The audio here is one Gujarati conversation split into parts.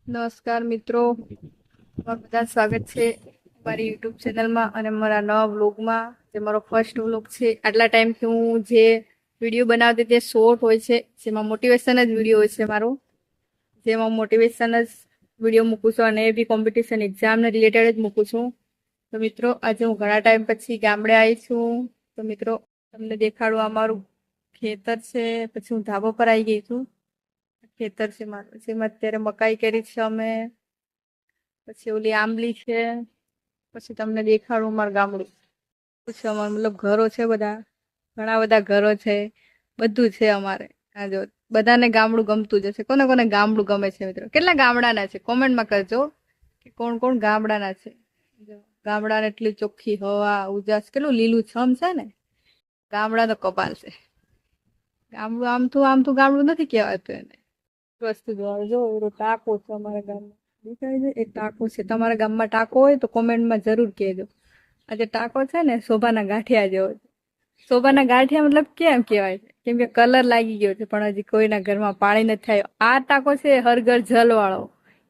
નમસ્કાર મિત્રો, તમારું બધા સ્વાગત છે મારી યુટ્યુબ ચેનલમાં અને મારા નવા વ્લોગમાં. જે મારો ફર્સ્ટ વ્લોગ છે. આટલા ટાઈમથી હું જે વિડીયો બનાવતી તે શોર્ટ હોય છે, જેમાં મોટિવેશન જ વિડીયો હોય છે મારો, જેમાં મોટિવેશન જ વિડીયો મૂકું છું અને એ બી કોમ્પિટિશન એક્ઝામને રિલેટેડ જ મૂકું છું. તો મિત્રો, આજે હું ઘણા ટાઈમ પછી ગામડે આવી છું. તો મિત્રો, તમને દેખાડું, આ મારું ખેતર છે. પછી હું ધાબા પર આવી ગઈ છું. ખેતર છે મારું, જેમાં અત્યારે મકાઈ કરી છે અમે. પછી ઓલી આંબલી છે. પછી તમને દેખાડું મારું ગામડું છે. અમારું મતલબ ઘરો છે બધા, ઘણા બધા ઘરો છે, બધું છે અમારે. આ જો, બધાને ગામડું ગમતું જ હશે. કોને કોને ગામડું ગમે છે મિત્રો? કેટલા ગામડાના છે કોમેન્ટમાં કરજો કે કોણ કોણ ગામડાના છે. જો, ગામડાને એટલી ચોખ્ખી હવા, ઉજાસ, કેટલું લીલું છમ છે ને. ગામડા તો કપાલ છે. ગામડું આમ તો ગામડું નથી કહેવાતું એને. વસ્તુ જોવા જો, એનો ટાંકો છે અમારા ગામમાં, દેખાય છે એક ટાંકો છે. તમારા ગામમાં ટાંકો હોય તો કોમેન્ટમાં જરૂર કહેજો. આ જે ટાંકો છે ને, શોભાના ગાંઠિયા જેવો છે. શોભાના ગાંઠિયા મતલબ કેમ કહેવાય છે? કેમ કે કલર લાગી ગયો છે, પણ હજી કોઈના ઘરમાં પાણી નથી આવ્યું. આ ટાંકો છે હર ઘર જલ વાળો,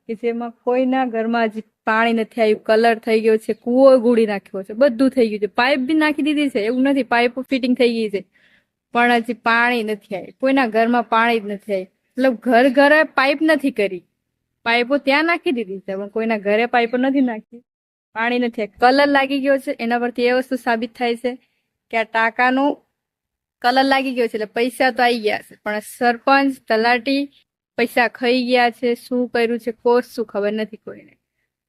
કે જેમાં કોઈના ઘરમાં હજી પાણી નથી આવ્યું, કલર થઈ ગયો છે, કૂવો ગુડી નાખ્યો છે, બધું થઈ ગયું છે, પાઇપ બી નાખી દીધી છે. એવું નથી પાઇપ ફિટિંગ થઈ ગઈ છે, પણ હજી પાણી નથી આવ્યું. કોઈના ઘરમાં પાણી જ નથી આવ્યું. મતલબ ઘર ઘરે પાઇપ નથી કરી, પાઇપો ત્યાં નાખી દીધી છે, પણ કોઈના ઘરે પાઇપો નથી નાખી. પાણી નથી, કલર લાગી ગયો છે. એના પરથી એ વસ્તુ સાબિત થાય છે કે આ ટાંકાનો કલર લાગી ગયો છે, એટલે પૈસા તો આવી ગયા છે, પણ સરપંચ તલાટી પૈસા ખાઈ ગયા છે. શું કર્યું છે કોર્સ શું ખબર નથી કોઈને.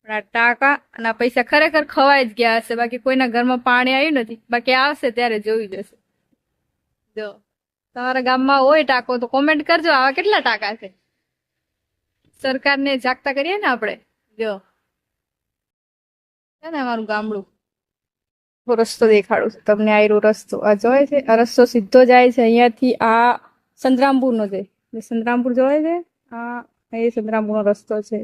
પણ આ ટાંકા અને આ પૈસા ખરેખર ખવાઈ જ ગયા હશે. બાકી કોઈના ઘરમાં પાણી આવ્યું નથી. બાકી આવશે ત્યારે જોઈ જશે. જો, તમારા ગામમાં હોય ટાંકો તો કોમેન્ટ કરજો, આવા કેટલા ટાંકા છે. સરકારને જાગતા કરીએ ને આપણે. જો છે ને અમારું ગામડું. રસ્તો દેખાડું છું તમને. આયરો રસ્તો આ જોય છે. આ રસ્તો સીધો જાય છે અહીંયાથી આ સંતરામપુર નો છે. સંતરામપુર જોય છે, આ એ સંતરામપુર નો રસ્તો છે.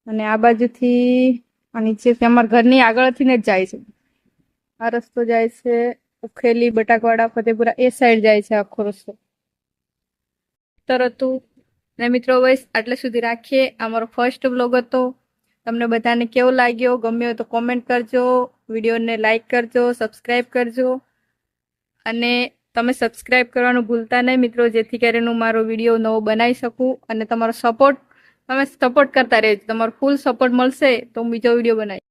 અને આ બાજુથી આ નીચેથી અમારા ઘરની આગળથી ને જ જાય છે. આ રસ્તો જાય છે ઉખેલી, બટાકવાડા, ફતેપુરા, એ સાઈડ જાય છે આખો રસ્તો. તરતું ને મિત્રો, બસ આટલે સુધી રાખીએ. અમારો ફર્સ્ટ વ્લોગ હતો. તમને બધાને કેવો લાગ્યો? ગમ્યો તો કોમેન્ટ કરજો, વિડીયોને લાઈક કરજો, સબસ્ક્રાઈબ કરજો. અને તમે સબસ્ક્રાઈબ કરવાનું ભૂલતા નહીં મિત્રો, જેથી કરીને હું મારો વિડીયો નવો બનાવી શકું. અને તમારો સપોર્ટ, તમે સપોર્ટ કરતા રહેજો. તમારો ફૂલ સપોર્ટ મળશે તો હું બીજો વિડીયો બનાવીશ.